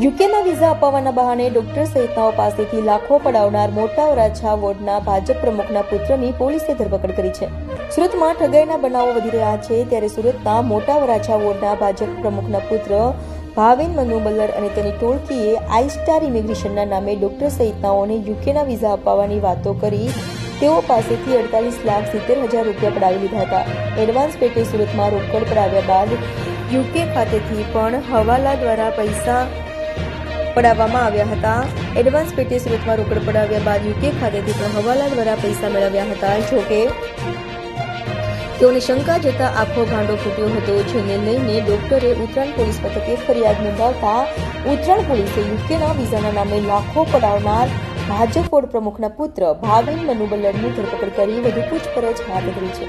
યુકેના visa અપાવવાના બહાને doctor સહિતનાઓ પાસેથી લાખો પડાવનાર મોટા વરાછા વોર્ડના ભાજપ પ્રમુખના પુત્રની પોલીસે ધરપકડ કરી છે. સુરતમાં ઠગાઈના બનાવો વધી રહ્યા છે, ત્યારે સુરતના મોટા વરાછા વોર્ડના ભાજપ પ્રમુખના પુત્ર ભાવિન મનુ બલ્લર અને તેની ટોળકીએ આઈસ્ટાર ઇમિગ્રેશનના નામે ડોક્ટર સહિતનાઓને યુકેના વિઝા અપાવવાની વાતો કરી તેઓ પાસેથી 48,70,000 રૂપિયા પડાવી લીધા હતા. એડવાન્સ પેટે સુરતમાં રોકડ પડાવ્યા બાદ યુકે ખાતેથી પણ હવાલા દ્વારા પૈસા પડાવવામાં આવ્યા હતા. એડવાન્સ પેટે સુરતમાં રોકડ પડાવ્યા બાદ યુકે ખાતેથી પણ હવાલા દ્વારા પૈસા મેળવ્યા હતા. જોકે તેઓને શંકા જતા આખો ભાંડો ફૂટ્યો હતો, જેને લઈને ડોક્ટરે ઉત્તરાયણ પોલીસ મથકે ફરિયાદ નોંધાવતા ઉત્તરાયણ પોલીસે યુકેના વિઝાના નામે લાખો પડાવનાર ભાજપ બોર્ડ પ્રમુખના પુત્ર ભાવિન મનુ બલ્લરની ધરપકડ કરી વધુ પૂછપરછ હાથ ધરી છે.